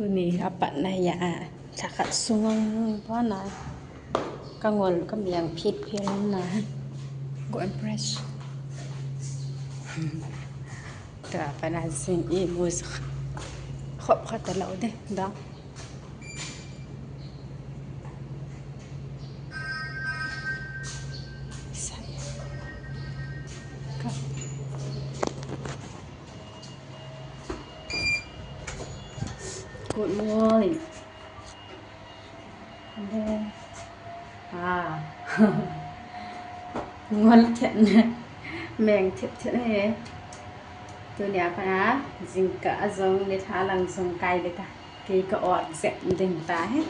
tu ni apa na ya cakap sungang pana kangol kamiang phit phil na go impress ta pana sing I mus khop khata law de da Good morning. Ngon thiện mèng thiện thiện này tôi nhà phá dinh cả giống để thả lăng giống cay đấy ta cái có ọt dẹn đình tá hết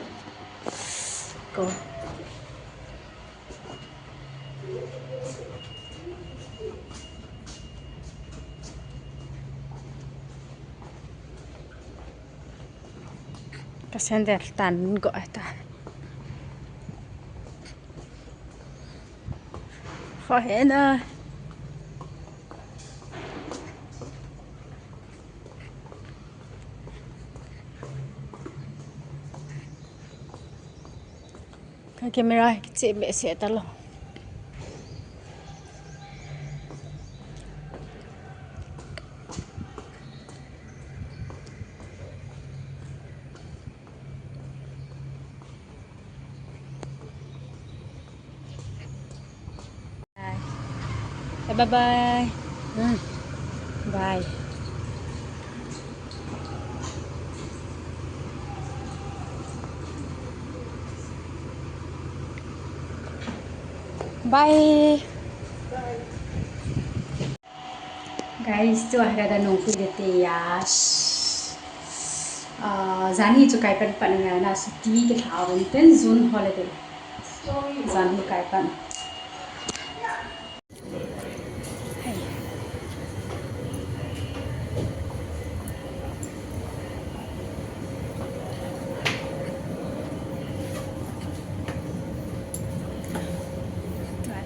cô kasihan deh tan gọi ta khó hết ơi cái camera chị bị sẽ ta lo bye bye bye bye guys tu ada nunggu dete ya zani chu kai pan na suti ke thawon ten June holiday zani kai pan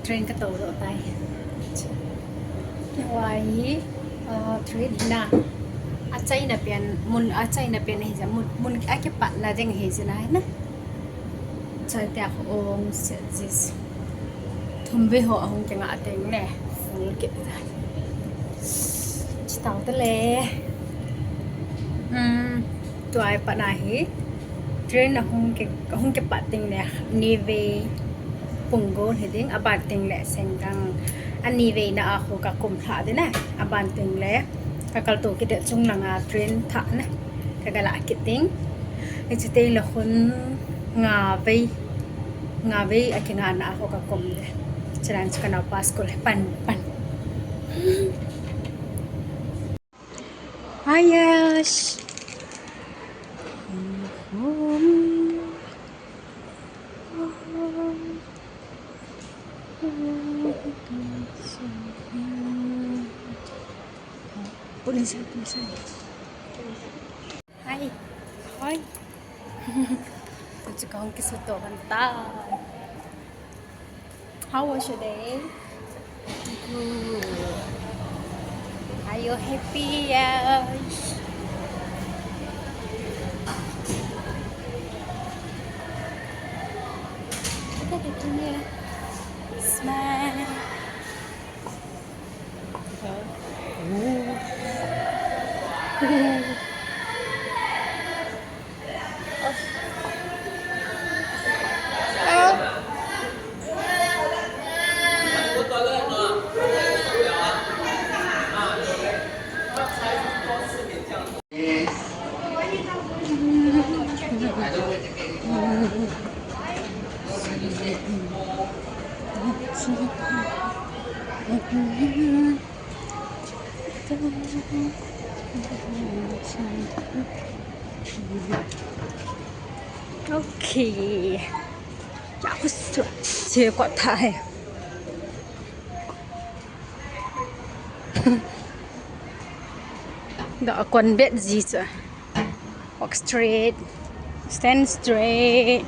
train ka to ro tai wai train na achai na pian mun achai na pian he ja mun a ke pat na deng he jana na chai ta ong se jis thumbe ho hong changa ateng ne full ke ta chitau ta le tu ai pa na he train na hong ke pat ting ne ni ve Punggol heding abanting le sengkang ani ve na ako ka kumtha de na abanting le kakal to kide chung langa train tha na kagala kiting echite la khun nga ve akinga na ako ka kum de charan kana pas ko le pan ayash Pulisan. Hai. Tôi có cái số tổ bàn tay. How was your day? Good. Are you happy? Yes. Look at me. Smile. Okay. Aku saya kuat thai. Đã quần biết gì rồi. Walk straight. Stand straight.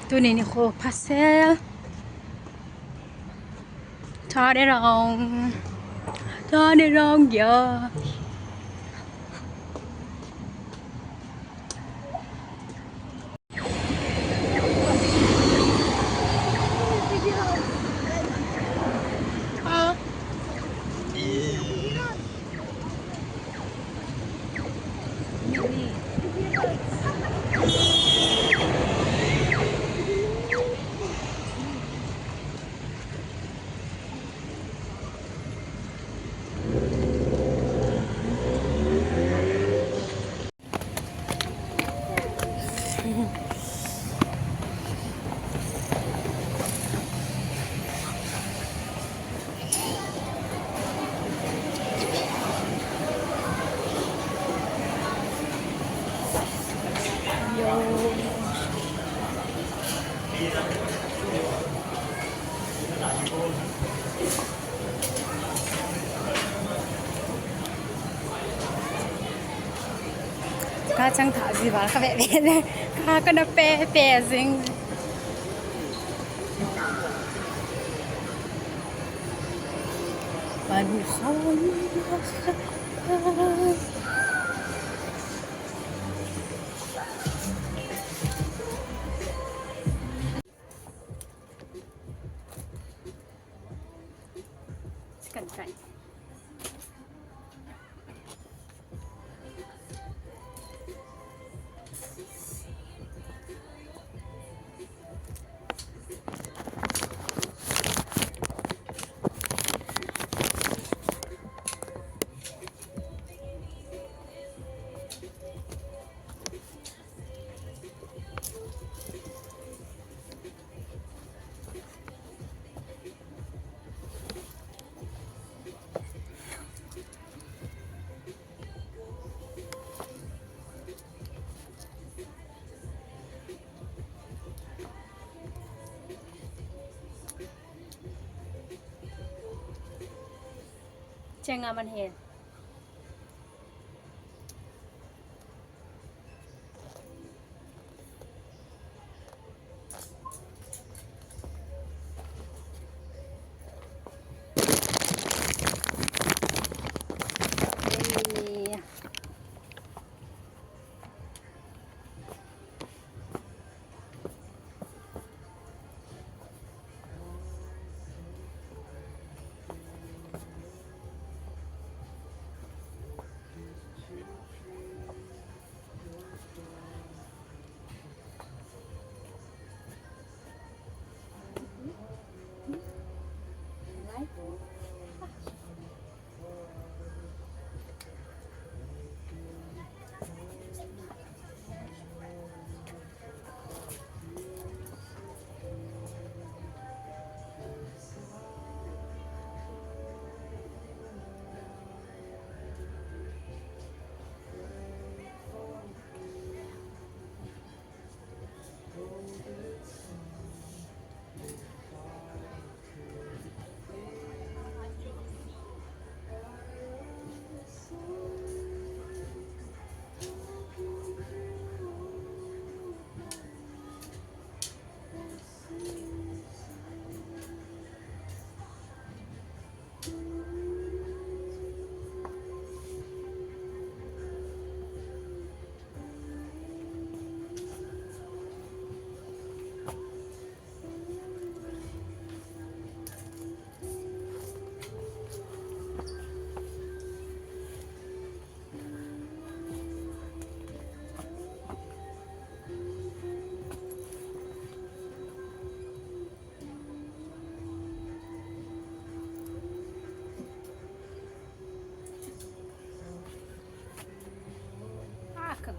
Tu ni ni kho pastel. Turn it around. 사내랑야 가장 다지 말까 베베네 가거나 빼빼징 많이 간간 쟁아มันเห็น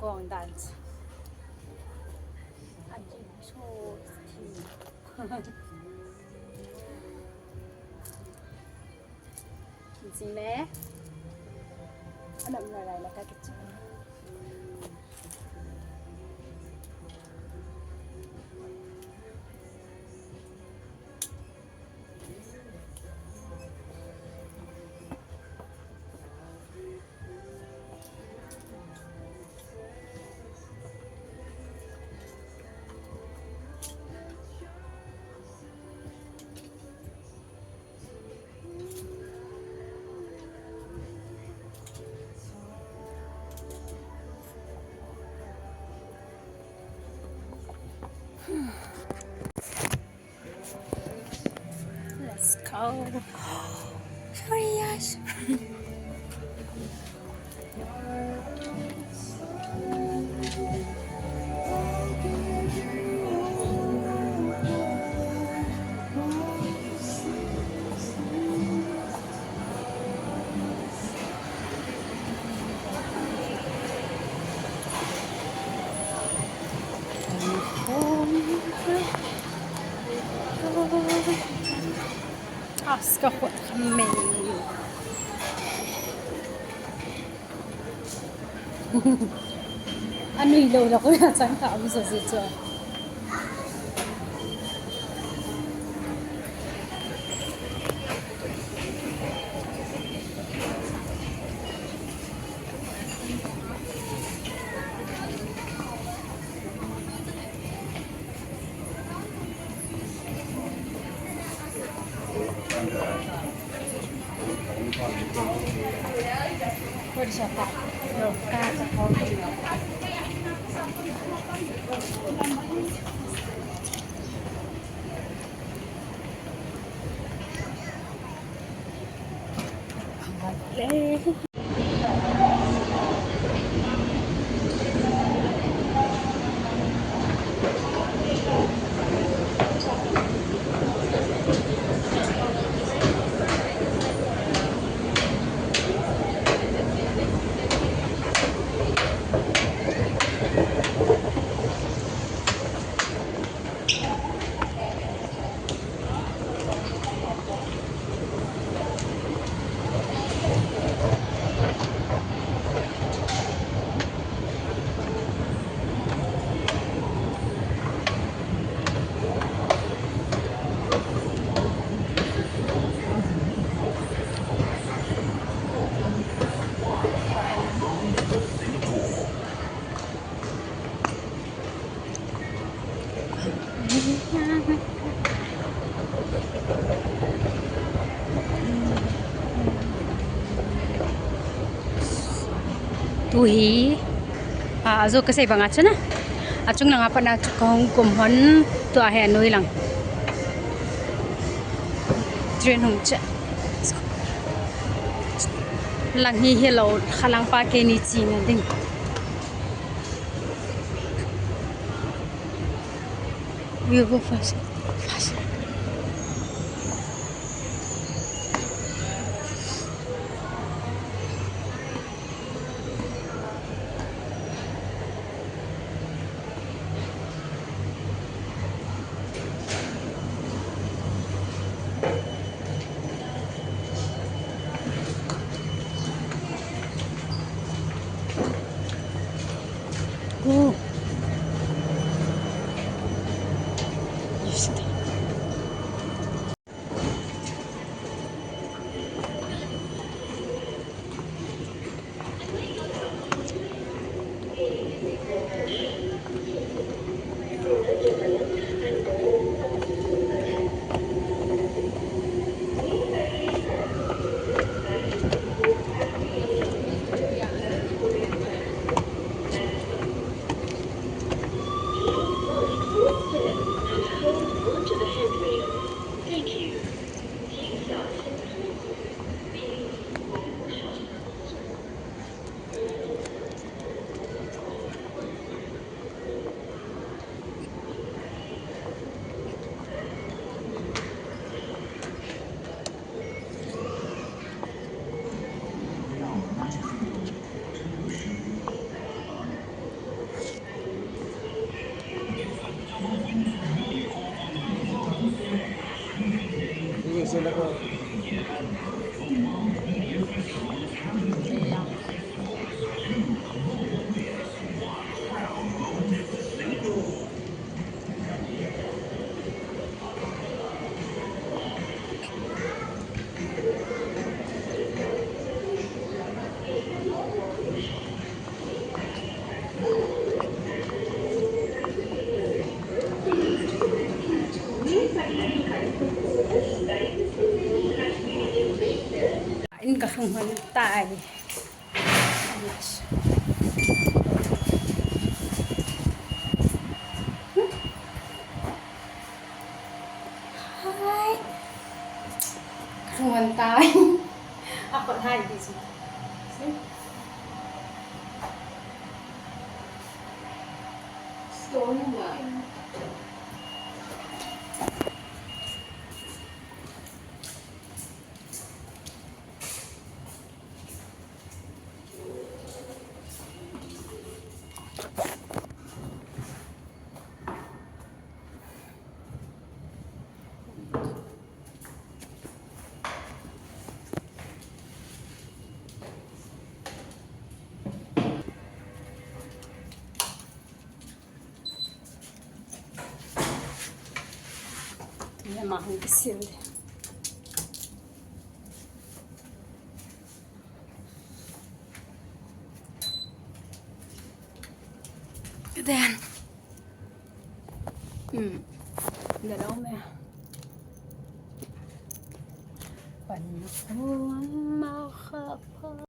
going dance. Anjing show team. จริงๆแล้วอันนั้นอะไรแล้วก็กิจ Oh, sorry, yes. Ska få mig. Ano ilaw na ko yan sa kami sa sityo. Pwede siya pa. Kasa ko. Tuhi azo kasi bangat na achung lang apa na kong kumhon to ahe noi lang train hung cha lang hi hello khalang pa ke ni chi na ding we go fast Oh. Yes. In ka hung tay. Hi. Sementara ako lagi sih. Stone ba? Ya mahal kesildi. Kemudian, udah dong ya. Panahon makapa